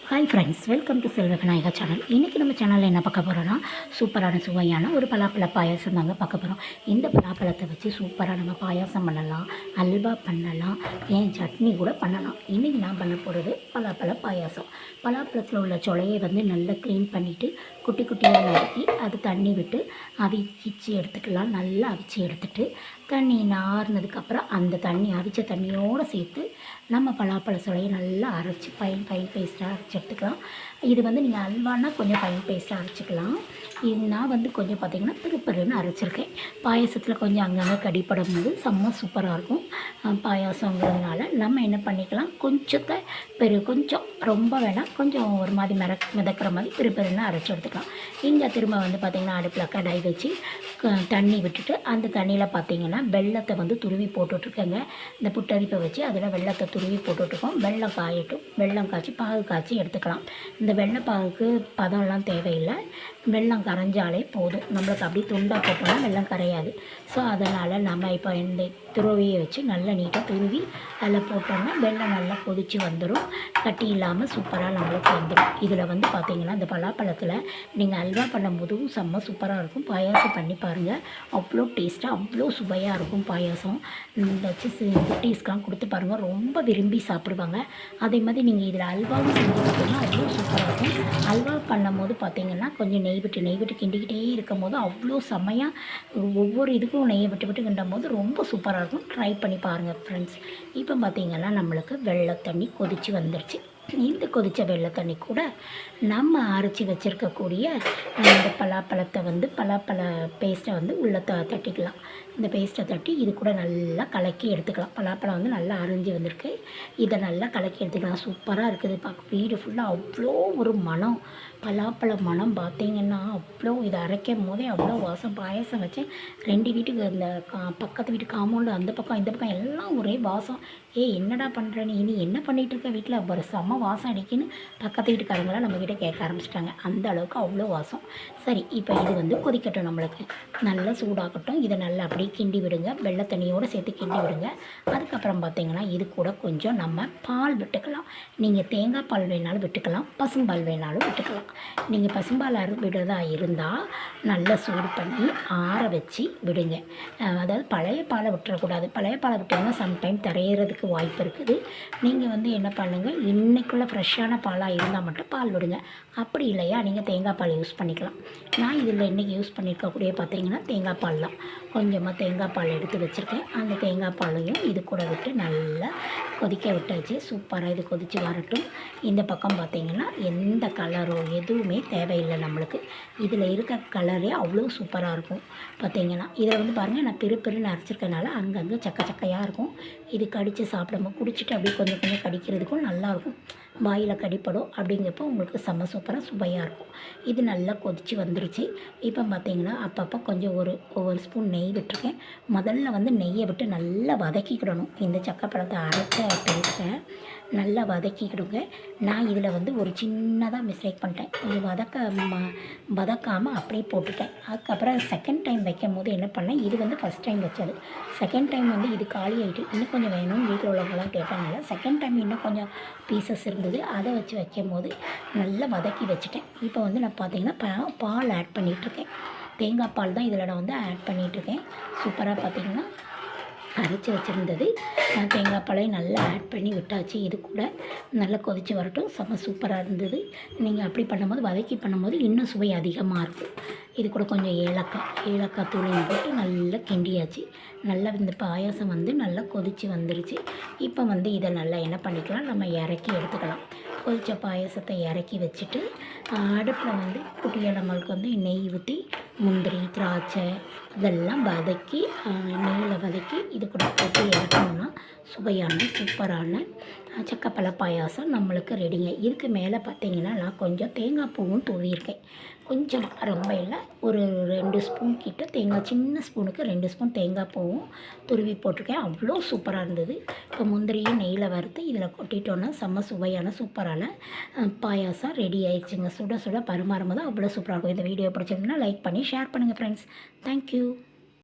Hi friends, welcome to செல்வ Vinayaka channel. இன்றைக்கி நம்ம சேனலில் என்ன பார்க்க போகிறோன்னா, சூப்பரான சுவையான ஒரு பலாப்பழ பாயாசம் தாங்க பார்க்க போகிறோம். இந்த பலாப்பழத்தை வச்சு சூப்பராக நம்ம பாயாசம் பண்ணலாம், அல்வா பண்ணலாம், ஏன் சட்னி கூட பண்ணலாம். இன்றைக்கி நான் பண்ண போகிறது பலாப்பழ பாயாசம். பலாப்பழத்தில் உள்ள சொலையை நல்லா க்ளீன் பண்ணிவிட்டு குட்டி குட்டியாக நறுக்கி அது தண்ணி விட்டு அவிச்சு எடுத்துக்கலாம். நல்லா அவிச்சு எடுத்துட்டு தண்ணி நார்னதுக்கப்புறம் அந்த தண்ணி அவிச்ச தண்ணியோடு சேர்த்து நம்ம பலாப்பழ சொலையை நல்லா அரைச்சி ஃபைன் பேஸ்ட்டாக அரைச்சி எடுத்துக்கலாம். இது நீங்கள் அல்வானா கொஞ்சம் ஃபைன் பேஸ்ட்டாக அரைச்சிக்கலாம். இது நான் கொஞ்சம் பார்த்திங்கன்னா திருப்பருன்னு அரைச்சிருக்கேன். பாயாசத்தில் கொஞ்சம் அங்கங்கே கடிப்படும் போது செம்ம சூப்பராக இருக்கும். பாயாசங்கிறதுனால நம்ம என்ன பண்ணிக்கலாம், கொஞ்சத்தை கொஞ்சம் ரொம்ப வேணாம், கொஞ்சம் ஒரு மாதிரி மிதக்கிற மாதிரி திருப்பருன்னு அரைச்சி எடுத்துக்கலாம். இங்கே திரும்ப பார்த்திங்கன்னா அடுப்பில் கடாய் வச்சு தண்ணி விட்டுட்டு அந்த தண்ணியில் பார்த்திங்கன்னா வெல்லத்தை துருவி போட்டுட்ருக்கேங்க. இந்த புட்டரிப்பை வச்சு அதில் வெல்லத்தை துருவி போட்டுட்ருக்கோம். வெல்லம் காயட்டும், வெல்லம் காய்ச்சி பாகு காய்ச்சி எடுத்துக்கலாம். இந்த வெள்ளைப்பாகுக்கு பதம்லாம் தேவையில்லை, வெல்லம் கரைஞ்சாலே போதும். நம்மளுக்கு அப்படி துண்டாக போட்டோம்னா வெல்லம் கரையாது. ஸோ அதனால் நம்ம இப்போ இந்த துருவியை வச்சு நல்லா நீட்டாக துருவி அதில் போட்டோம்னா வெல்லம் நல்லா கொதித்து வந்துடும், கட்டி இல்லாமல் சூப்பராக நம்மளுக்கு வந்துடும். இதில் பார்த்திங்கன்னா இந்த பலாப்பழத்தில் நீங்கள் அல்வா பண்ணும்போதும் செம்ம சூப்பராக இருக்கும். பாயாசம் பண்ணி பாருங்கள், அவ்வளோ டேஸ்ட்டாக அவ்வளோ சுவையாக இருக்கும் பாயாசம். வச்சு குட்டீஸ்க்கெலாம் கொடுத்து பாருங்கள், ரொம்ப விரும்பி சாப்பிடுவாங்க. அதே மாதிரி நீங்கள் இதில் அல்வாவும் செஞ்சு பார்த்தீங்கன்னா அவ்வளோ சூப்பராக இருக்கும். அல்வா பண்ணும்போது பார்த்திங்கன்னா கொஞ்சம் நெய் விட்டு கிண்டிக்கிட்டே இருக்கும் போது அவ்வளோ செம்மையாக ஒவ்வொரு இதுக்கும் நெய்யை விட்டு கிண்டும் போது ரொம்ப சூப்பராக இருக்கும். ட்ரை பண்ணி பாருங்கள் ஃப்ரெண்ட்ஸ். இப்போ பார்த்திங்கன்னா நம்மளுக்கு வெள்ளை தண்ணி கொதித்து வந்துருச்சு. இந்த கொதித்த வெள்ளை தண்ணி கூட நம்ம அரைச்சி வச்சுருக்கக்கூடிய இந்த பலாப்பழத்தை பலாப்பழ பேஸ்ட்டை உள்ளே தட்டிக்கலாம். இந்த பேஸ்ட்டை தட்டி இது கூட நல்லா கலக்கி எடுத்துக்கலாம். பலாப்பழம் நல்லா அரைஞ்சி வந்திருக்கு, இதை நல்லா கலக்கி எடுத்துக்கலாம். சூப்பராக இருக்குது. வீடு ஃபுல்லாக அவ்வளோ ஒரு மனம், பலாப்பழ மனம் பார்த்திங்கன்னா அவ்வளோ. இதை அரைக்கும் போதே அவ்வளோ வாசம். பாயசம் வச்சேன் 2 வீட்டுக்கு, இந்த பக்கத்து வீட்டு காம்பவுண்டு அந்த பக்கம் இந்த பக்கம் எல்லாம் ஒரே வாசம். என்னடா பண்ணுற நீ என்ன பண்ணிகிட்ருக்க வீட்டில், ஒரு செம்ம வாசம் அடிக்குன்னு பக்கத்து வீட்டுக்காரங்களாம் நம்மக்கிட்ட கேட்க ஆரம்பிச்சிட்டாங்க. அந்த அளவுக்கு அவ்வளோ வாசம். சரி, இப்போ இது கொதிக்கட்டும், நம்மளுக்கு நல்லா சூடாகட்டும். இதை நல்லா அப்படியே கிண்டி விடுங்க, வெள்ளை தண்ணியோடு சேர்த்து கிண்டி விடுங்க. அதுக்கப்புறம் பார்த்திங்கன்னா இது கூட கொஞ்சம் நம்ம பால் விட்டுக்கலாம். நீங்கள் தேங்காய் பால் வேணாலும் விட்டுக்கலாம், பசும்பால் வேணாலும் விட்டுக்கலாம். நீங்கள் பசும்பால் விடுறதா இருந்தால் நல்லா சூடு பண்ணி ஆற வச்சு விடுங்க. அதாவது பழைய பாலை விட்டுறக்கூடாது. பழைய பாலை விட்டிங்கன்னா சம்டைம் தரையிறதுக்கு வாய்ப்பு இருக்குது. நீங்கள் என்ன பண்ணுங்கள், இன்றைக்குள்ள ஃப்ரெஷ்ஷான பாலாக இருந்தால் மட்டும் பால் விடுங்க. அப்படி இல்லையா நீங்கள் தேங்காய் பால் யூஸ் பண்ணிக்கலாம். நான் இதில் இன்றைக்கி யூஸ் பண்ணியிருக்கக்கூடிய பார்த்திங்கன்னா தேங்காய் பால் தான். கொஞ்சமாக தேங்காய் பால் எடுத்து வச்சுருக்கேன். அந்த தேங்காய் பாலையும் இது கூட விட்டு நல்லா கொதிக்க விட்டாச்சு. சூப்பராக இது கொதித்து வரட்டும். இந்த பக்கம் பார்த்திங்கன்னா எந்த கலரோ எதுவுமே தேவையில்லை நம்மளுக்கு. இதில் இருக்க கலரே அவ்வளோ சூப்பராக இருக்கும். பார்த்திங்கன்னா இதில் பாருங்கள், நான் பெருன்னு அரைச்சிருக்கனால அங்கங்கே சக்கையாக இருக்கும். இது கடித்து சாப்பிடும்போது குடிச்சிட்டு அப்படியே கொஞ்சம் கொஞ்சம் கடிக்கிறதுக்கும் நல்லாயிருக்கும். வாயில் கடிப்படும். அப்படிங்கிறப்போ உங்களுக்கு செம்ம சூப்பராக சுவையாக இருக்கும். இது நல்லா கொதித்து வந்துருச்சு. இப்போ பார்த்திங்கன்னா அப்பப்போ கொஞ்சம் ஒவ்வொரு ஸ்பூன் நெய் விட்டுருக்கேன். முதல்ல நெய்யை விட்டு நல்லா வதக்கிக்கிடணும். இந்த சக்கப்பழத்தை அரைச்ச பேஸ்ட்டை நல்லா வதக்கிக்கிடுங்க. நான் இதில் ஒரு சின்னதாக மிஸ்டேக் பண்ணிட்டேன். இது வதக்காமல் அப்படியே போட்டுட்டேன். அதுக்கப்புறம் செகண்ட் டைம் வைக்கும் போது என்ன பண்ணேன், இது ஃபஸ்ட் டைம் வச்சது. செகண்ட் டைம் இது காலி ஆகிட்டு இன்னும் கொஞ்சம் வேணும்னு வீட்டில் உள்ளவங்களாம் கேட்டாங்கல்ல. செகண்ட் டைம் இன்னும் கொஞ்சம் பீசஸ் இருந்தது, அதை வச்சு வைக்கும் போது நல்லா வதக்கி வச்சுட்டேன். இப்போ நான் பார்த்திங்கன்னா பால் ஆட் பண்ணிகிட்ருக்கேன். தேங்காய் பால் தான் இதில் நான் ஆட் பண்ணிகிட்ருக்கேன். சூப்பராக பார்த்திங்கன்னா அரைச்சி வச்சுருந்தது தேங்காய் பாலையும் நல்லா ஆட் பண்ணி விட்டாச்சு. இது கூட நல்லா கொதித்து வரட்டும். செம்ம சூப்பராக இருந்தது. நீங்கள் அப்படி பண்ணும்போது வதக்கி பண்ணும்போது இன்னும் சுவை அதிகமாக இருக்கும். இது கூட கொஞ்சம் ஏலக்காய் தூளையும் போட்டு நல்லா கிண்டியாச்சு. நல்லா இந்த பாயாசம் நல்லா கொதித்து வந்துருச்சு. இப்போ இதை நல்லா என்ன பண்ணிக்கலாம், நம்ம இறக்கி எடுத்துக்கலாம். கொதித்த பாயாசத்தை இறக்கி வச்சுட்டு அடுப்பில் குட்டியாக நம்மளுக்கு நெய் ஊற்றி முந்திரி திராட்சை இதெல்லாம் வதக்கி நெய்யில் வதக்கி இது கூட போட்டு இறக்கணும்னா சுவையான சூப்பரான சக்கப்பழ பாயாசம் நம்மளுக்கு ரெடிங்க. இதுக்கு மேலே பார்த்திங்கன்னா நான் கொஞ்சம் தேங்காய் பூவும் தூவியிருக்கேன். கொஞ்சம் ரொம்ப இல்லை, ஒரு 2 ஸ்பூன் கிட்ட தேங்காய், சின்ன ஸ்பூனுக்கு 2 ஸ்பூன் தேங்காய் பூவும் துருவி போட்டிருக்கேன். அவ்வளோ சூப்பராக இருந்தது. இப்போ முந்திரியும் நெய்யில் வறுத்து இதில் கொட்டிட்டோன்னா செம்ம சுவையான சூப்பரான பாயாசம் ரெடி ஆயிடுச்சுங்க. சுட சுட பரிமாறும் போது அவ்வளோ சூப்பராக இருக்கும். இந்த வீடியோ பிடிச்சிருந்ததுன்னா லைக் பண்ணி ஷேர் பண்ணுங்கள் ஃப்ரெண்ட்ஸ். தேங்க்யூ.